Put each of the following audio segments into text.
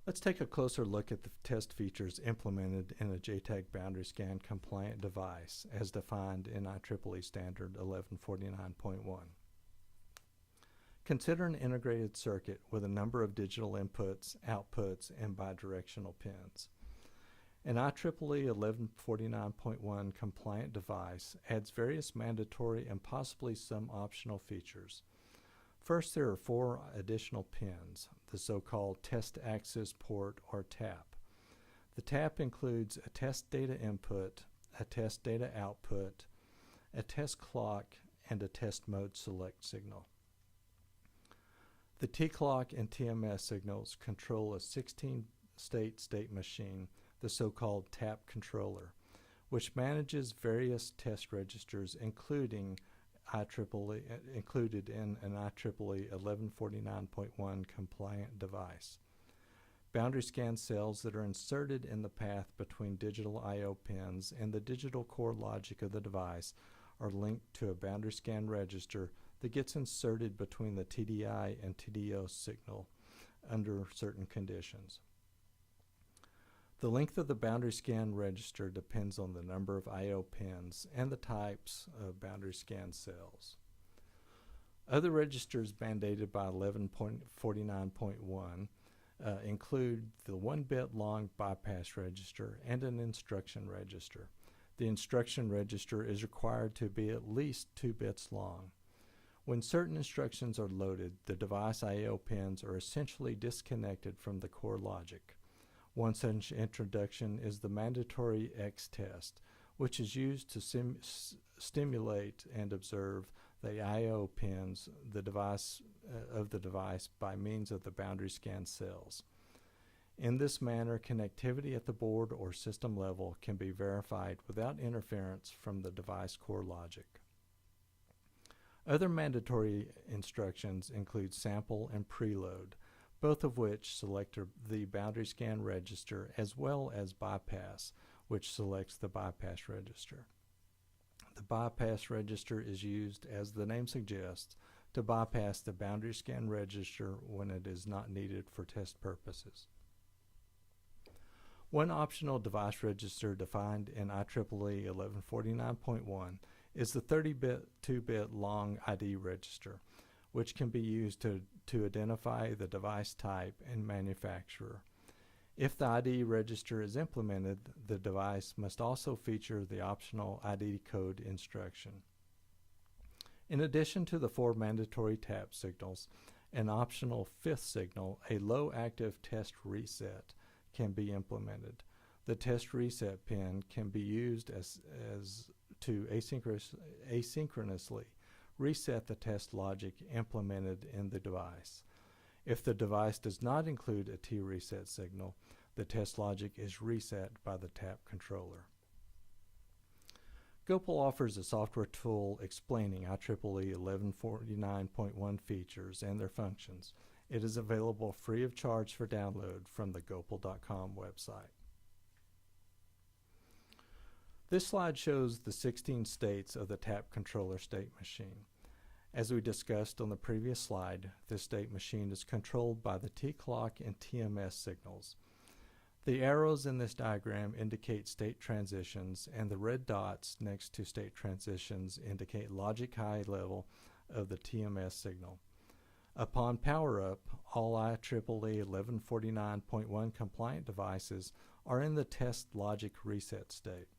Let's take a closer look at the test features implemented in a JTAG boundary scan compliant device as defined in IEEE Standard 1149.1. Consider an integrated circuit with a number of digital inputs, outputs, and bidirectional pins. An IEEE 1149.1 compliant device adds various mandatory and possibly some optional features. First, there are 4 additional pins, the so-called Test Access Port or TAP. The TAP includes a test data input, a test data output, a test clock, and a test mode select signal. The T-clock and TMS signals control a 16-state state machine, the so-called TAP controller, which manages various test registers included in an IEEE 1149.1 compliant device. Boundary scan cells that are inserted in the path between digital I/O pins and the digital core logic of the device are linked to a boundary scan register that gets inserted between the TDI and TDO signal under certain conditions. The length of the boundary scan register depends on the number of I/O pins and the types of boundary scan cells. Other registers mandated by 1149.1 include the 1-bit long bypass register and an instruction register. The instruction register is required to be at least 2 bits long. When certain instructions are loaded, the device I/O pins are essentially disconnected from the core logic. One such introduction is the mandatory X test, which is used to stimulate and observe the I/O pins of the device by means of the boundary scan cells. In this manner, connectivity at the board or system level can be verified without interference from the device core logic. Other mandatory instructions include sample and preload, both of which select the boundary scan register, as well as bypass, which selects the bypass register. The bypass register is used, as the name suggests, to bypass the boundary scan register when it is not needed for test purposes. One optional device register defined in IEEE 1149.1 is the 32-bit long ID register, which can be used to identify the device type and manufacturer. If the ID register is implemented, the device must also feature the optional ID code instruction. In addition to the 4 mandatory TAP signals, an optional 5th signal, a low active test reset, can be implemented. The test reset pin can be used to asynchronously reset the test logic implemented in the device. If the device does not include a T-reset signal, the test logic is reset by the TAP controller. Gopal offers a software tool explaining IEEE 1149.1 features and their functions. It is available free of charge for download from the gopal.com website. This slide shows the 16 states of the TAP controller state machine. As we discussed on the previous slide, this state machine is controlled by the T-clock and TMS signals. The arrows in this diagram indicate state transitions, and the red dots next to state transitions indicate logic high level of the TMS signal. Upon power-up, all IEEE 1149.1 compliant devices are in the test logic reset state.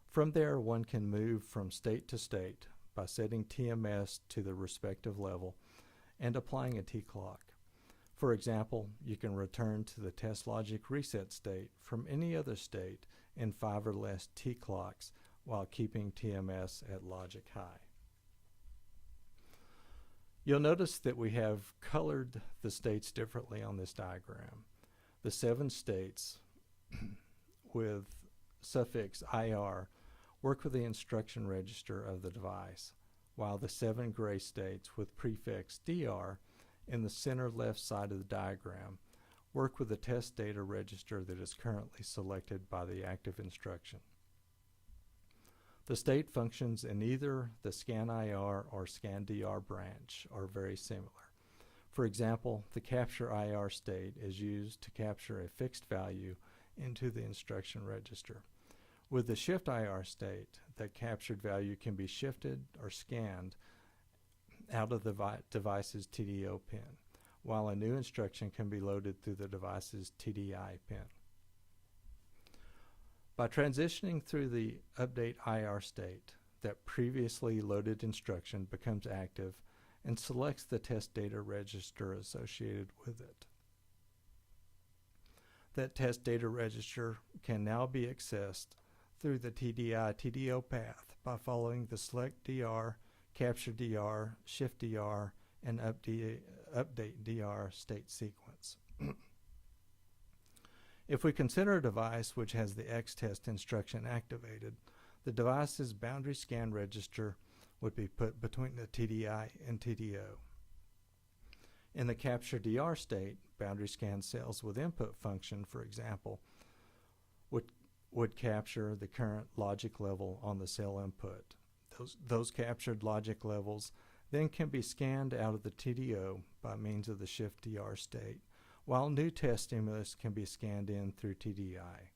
From there, one can move from state to state by setting TMS to the respective level and applying a T-clock. For example, you can return to the test logic reset state from any other state in 5 or less T-clocks while keeping TMS at logic high. You'll notice that we have colored the states differently on this diagram. The 7 states with suffix IR work with the instruction register of the device, while the 7 gray states with prefix DR in the center left side of the diagram work with the test data register that is currently selected by the active instruction. The state functions in either the scan IR or scan DR branch are very similar. For example, the capture IR state is used to capture a fixed value into the instruction register. With the shift IR state, that captured value can be shifted or scanned out of the device's TDO pin, while a new instruction can be loaded through the device's TDI pin. By transitioning through the update IR state, that previously loaded instruction becomes active and selects the test data register associated with it. That test data register can now be accessed through the TDI TDO path by following the select DR, capture DR, shift DR, and update DR state sequence. If we consider a device which has the X-test instruction activated, the device's boundary scan register would be put between the TDI and TDO. In the capture DR state, boundary scan cells with input function, for example, would capture the current logic level on the cell input. Those captured logic levels then can be scanned out of the TDO by means of the shift DR state, while new test stimulus can be scanned in through TDI.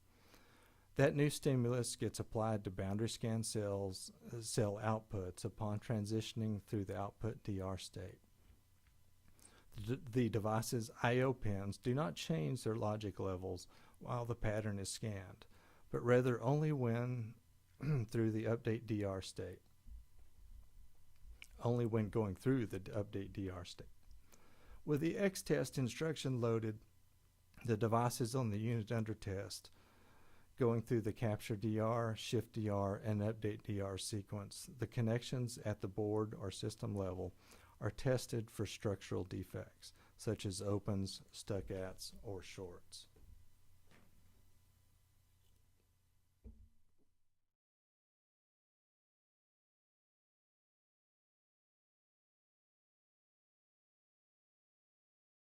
That new stimulus gets applied to boundary scan cell outputs upon transitioning through the output DR state. The device's I/O pins do not change their logic levels while the pattern is scanned, but rather only when through the update DR state. Only when going through the update DR state. With the X-test instruction loaded, the devices on the unit under test going through the capture DR, shift DR, and update DR sequence, the connections at the board or system level are tested for structural defects, such as opens, stuck-ats, or shorts.